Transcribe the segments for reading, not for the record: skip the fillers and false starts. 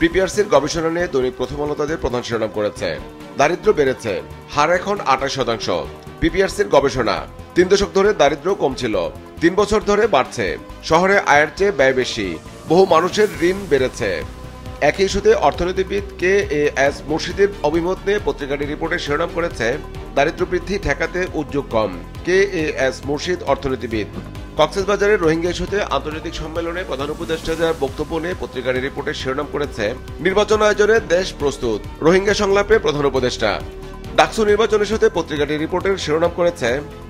পিপিআরসির গবেষণা নিয়ে দৈনিক প্রথম আলো তাদের প্রধান শিরোনাম করেছে। দারিদ্র্য বেড়েছে, হার এখন 28%। পিপিআরসির গবেষণা, 3 দশক ধরে দারিদ্র্য কমছিল, 3 বছর ধরে বাড়ছে। শহরে আয়ের চেয়ে ব্যয় বেশি, বহু মানুষের ঋণ বেড়েছে। একই ইস্যুতে অর্থনীতিবিদ KAS মুর্শিদের অভিমত নিয়ে পত্রিকাটির রিপোর্টে শিরোনাম করেছে, দারিদ্র্য বৃদ্ধি ঠেকাতে উদ্যোগ কম। KAS মুর্শিদ অর্থনীতিবিদ। কক্সবাজারের রোহিঙ্গা ইস্যুতে আন্তর্জাতিক সম্মেলনে প্রধান উপদেষ্টা দেওয়ার বক্তব্য নিয়ে পত্রিকাটির রিপোর্টে শিরোনাম করেছে, নির্বাচন আয়োজনে দেশ প্রস্তুত, রোহিঙ্গা সংলাপে প্রধান উপদেষ্টা। ডাকসু নির্বাচন ইস্যুতে পত্রিকাটির রিপোর্টের শিরোনাম করেছে,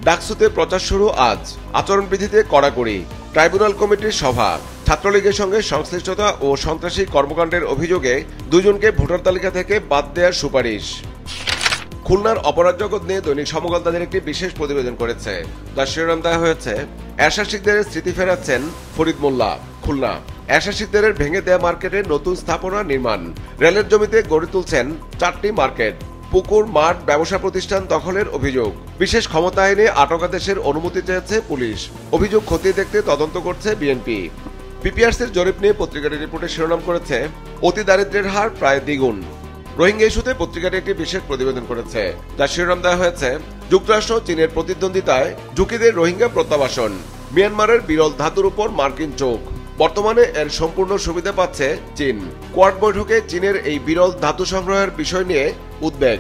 ডাকসুতে প্রচার শুরু আজ, আচরণবিধিতে কড়াকড়ি, ট্রাইব্যুনাল কমিটির সভা, ছাত্রলীগের সঙ্গে সংশ্লিষ্টতা ও সন্ত্রাসী কর্মকাণ্ডের অভিযোগে 2 জনকে ভোটার তালিকা থেকে বাদ দেওয়ার সুপারিশ। খুলনার অপরাধ জগৎ নিয়ে দৈনিক সমকাল তাদের একটি বিশেষ প্রতিবেদন করেছে, যার শিরোনাম দেওয়া হয়েছে, এরশাদ শিকদারের স্মৃতি ফেরাচ্ছেন ফরিদ মোল্লা। খুলনা, এরশাদ শিকদারের ভেঙে দেয়া মার্কেটে নতুন স্থাপনা নির্মাণ, রেলের জমিতে গড়ে তুলছেন 4টি মার্কেট, পুকুর, মাঠ, ব্যবসা প্রতিষ্ঠান দখলের অভিযোগ। বিশেষ ক্ষমতা আইনে আটক আদেশের অনুমতি চেয়েছে পুলিশ, অভিযোগ খতিয়ে দেখতে তদন্ত করছে বিএনপি। পিপিআরসির জরিপ নিয়ে পত্রিকাটির রিপোর্টে শিরোনাম করেছে, অতি দারিদ্র্যের হার প্রায় দ্বিগুণ। রোহিঙ্গা ইস্যুতে পত্রিকাটি একটি বিশেষ প্রতিবেদন করেছে, যার শিরোনাম দেওয়া হয়েছে, যুক্তরাষ্ট্র চীনের প্রতিদ্বন্দ্বিতায় ঝুঁকিদের রোহিঙ্গা প্রত্যাবাসন, মিয়ানমারের বিরল ধাতুর উপর মার্কিন চোখ, বর্তমানে এর সম্পূর্ণ সুবিধা পাচ্ছে চীন। কোয়াড বৈঠকে চীনের এই বিরল ধাতু সংগ্রহের বিষয় নিয়ে উদ্বেগ।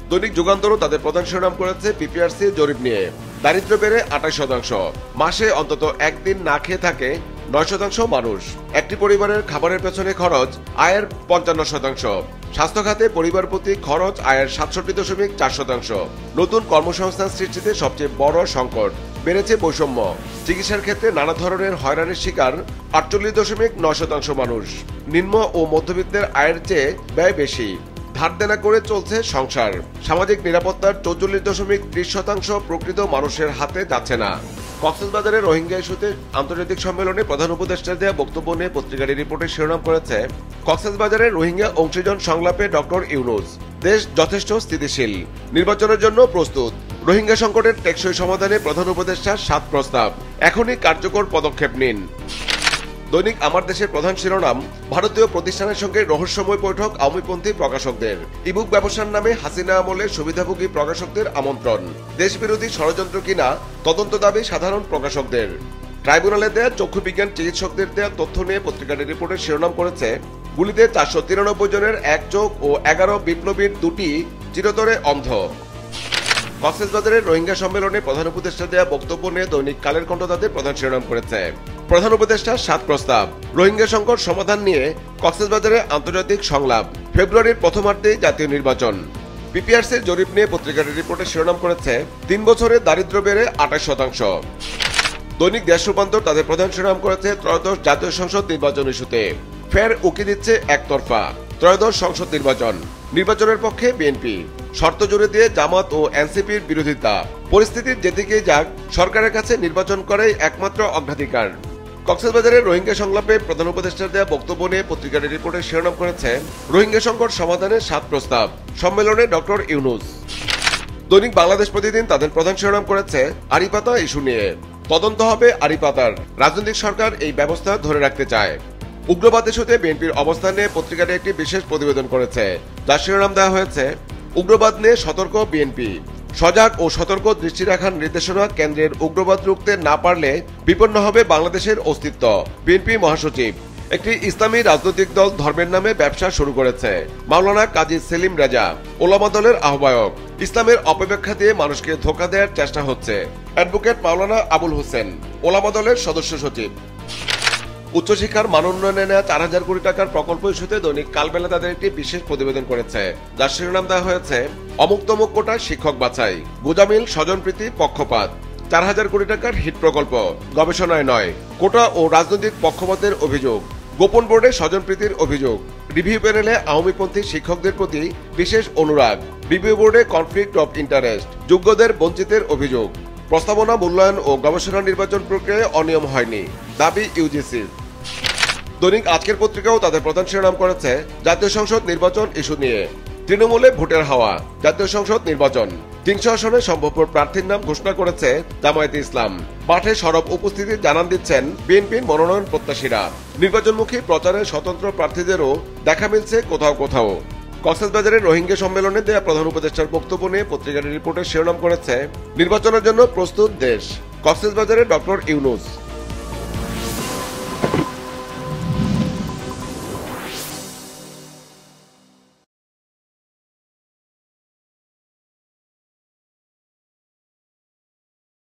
দৈনিক যুগান্তরও তাদের প্রধান শিরোনাম করেছে, পিপিআরসি জরিপ নিয়ে, দারিদ্র্য বেড়ে 28%, মাসে অন্তত একদিন না খেয়ে থাকে 9% মানুষ। একটি পরিবারের খাবারের পেছনে খরচ আয়ের 55%। স্বাস্থ্য খাতে পরিবার প্রতি খরচ আয়ের 67.4%। নতুন কর্মসংস্থান সৃষ্টিতে সবচেয়ে বড় সংকট, বেড়েছে বৈষম্য। চিকিৎসার ক্ষেত্রে নানা ধরনের হয়রানির শিকার 48.9% মানুষ। নিম্ন ও মধ্যবিত্তের আয়ের চেয়ে ব্যয় বেশি, ধার দেনা করে চলছে সংসার। সামাজিক নিরাপত্তার 44.30% প্রকৃত মানুষের হাতে যাচ্ছে না। কক্সবাজারের রোহিঙ্গা ইস্যুতে আন্তর্জাতিক সম্মেলনে প্রধান উপদেষ্টা দেওয়া বক্তব্য নিয়ে পত্রিকাটির রিপোর্টে শিরোনাম করেছে, কক্সবাজারের রোহিঙ্গা অংশীজন সংলাপে ডক্টর ইউনূস, দেশ যথেষ্ট স্থিতিশীল, নির্বাচনের জন্য প্রস্তুত, রোহিঙ্গা সংকটের টেকসই সমাধানে প্রধান উপদেষ্টার 7 প্রস্তাব, এখনই কার্যকর পদক্ষেপ নিন। দৈনিক আমার দেশের প্রধান শিরোনাম, ভারতীয় প্রতিষ্ঠানের সঙ্গে রহস্যময় বৈঠক আওয়ামীপন্থী প্রকাশকদের, ইবুক ব্যবসার নামে হাসিনা আমলে সুবিধাভোগী প্রকাশকদের আমন্ত্রণ, দেশবিরোধী ষড়যন্ত্র কিনা তদন্ত দাবি সাধারণ প্রকাশকদের। ট্রাইব্যুনালে দেয়া চক্ষুবিজ্ঞান চিকিৎসকদের দেয়া তথ্য নিয়ে পত্রিকাটির রিপোর্টের শিরোনাম করেছে, গুলিতে 493 জনের 1 চোখ ও 11 বিপ্লবীর 2টি চিরতরে অন্ধ। কক্সবাজারের রোহিঙ্গা সম্মেলনে প্রধান উপদেষ্টা দেয়া বক্তব্য নিয়ে দৈনিক কালের কণ্ঠ তাদের প্রধান শিরোনাম করেছে, প্রধান উপদেষ্টার 7 প্রস্তাব, রোহিঙ্গা সংকট সমাধান নিয়ে কক্সবাজারে আন্তর্জাতিক সংলাপ, ফেব্রুয়ারির প্রথমার্ধেই জাতীয় নির্বাচন। পিপিআরসির জরিপ নিয়ে পত্রিকাটির রিপোর্টে শিরোনাম করেছে, 3 বছরে দারিদ্র্য বেড়ে 28%। দৈনিক দেশ রূপান্তর তাদের প্রধান শিরোনাম করেছে, ত্রয়োদশ জাতীয় সংসদ নির্বাচন ইস্যুতে ফের উকি দিচ্ছে একতরফা, ত্রয়োদশ সংসদ নির্বাচন, নির্বাচনের পক্ষে বিএনপি, শর্ত জুড়ে দিয়ে জামাত ও এনসিপির বিরোধিতা, পরিস্থিতির যেদিকেই যাক সরকারের কাছে নির্বাচন করাই একমাত্র অগ্রাধিকার। কক্সবাজারের রোহিঙ্গা সংলাপে প্রধান উপদেষ্টার দেওয়া বক্তব্য নিয়ে পত্রিকাটির রিপোর্টে শিরোনাম করেছে, রোহিঙ্গা সংকট সমাধানের 7 প্রস্তাব, সম্মেলনে ডক্টর ইউনূস। দৈনিক বাংলাদেশ প্রতিদিন তাদের প্রধান শিরোনাম করেছে, আড়িপাতা ইস্যু নিয়ে, তদন্ত হবে আড়িপাতার, রাজনৈতিক সরকার এই ব্যবস্থা ধরে রাখতে চায়। উগ্রবাদ ইস্যুতে বিএনপির অবস্থান নিয়ে পত্রিকাটি একটি বিশেষ প্রতিবেদন করেছে, যার শিরোনাম দেওয়া হয়েছে, উগ্রবাদ নিয়ে সতর্ক বিএনপি, সজাগ ও সতর্ক দৃষ্টি রাখার নির্দেশনা কেন্দ্রের, উগ্রবাদ রুখতে না পারলে বিপন্ন হবে বাংলাদেশের অস্তিত্ব। বিএনপি মহাসচিব, একটি ইসলামী রাজনৈতিক দল ধর্মের নামে ব্যবসা শুরু করেছে, মাওলানা কাজী সেলিম রেজা, ওলামা দলের আহ্বায়ক, ইসলামের অপব্যাখ্যা দিয়ে মানুষকে ধোঁকা দেওয়ার চেষ্টা হচ্ছে, অ্যাডভোকেট মাওলানা আবুল হোসেন, ওলামা দলের সদস্য সচিব। উচ্চশিক্ষার মান উন্নয়নে নেওয়া 4000 কোটি টাকার প্রকল্প ইস্যুতে দৈনিক কালবেলা তাদের একটি বিশেষ প্রতিবেদন করেছে, যার শিরোনাম দেওয়া হয়েছে, অমুক-তমুক কোটায় শিক্ষক বাছাই, গোজামিল, স্বজনপ্রীতি, পক্ষপাত, 4000 কোটি টাকার হিট প্রকল্প, গবেষণায় নয়, কোটা ও রাজনৈতিক পক্ষপাতের অভিযোগ, গোপন বোর্ডে স্বজনপ্রীতির অভিযোগ, রিভিউ প্যানেলে আওয়ামীপন্থী শিক্ষকদের প্রতি বিশেষ অনুরাগ, রিভিউ বোর্ডে কনফ্লিক্ট অফ ইন্টারেস্ট, যোগ্যদের বঞ্চিতের অভিযোগ, প্রস্তাবনা মূল্যায়ন ও গবেষণা নির্বাচন প্রক্রিয়ায় অনিয়ম হয়নি, দাবি ইউজিসির। দৈনিক আজকের পত্রিকাও তাদের প্রধান শিরোনাম করেছে, জাতীয় সংসদ নির্বাচন ইস্যু নিয়ে, তৃণমূলে ভোটের হাওয়া, জাতীয় সংসদ নির্বাচন, 300 আসনে সম্ভাব্য প্রার্থীর নাম ঘোষণা করেছে জামায়াতে ইসলাম। মাঠে সরব উপস্থিতি জানান দিচ্ছেন বিএনপির মনোনয়ন প্রত্যাশীরা। নির্বাচনমুখী প্রচারে স্বতন্ত্র প্রার্থীদেরও দেখা মিলছে কোথাও কোথাও। কক্সবাজারের রোহিঙ্গা সম্মেলনে দেয়া প্রধান উপদেষ্টার বক্তব্য নিয়ে পত্রিকার রিপোর্টের শিরোনাম করেছে নির্বাচনের জন্য প্রস্তুত দেশ, কক্সবাজারের ডক্টর ইউনূস।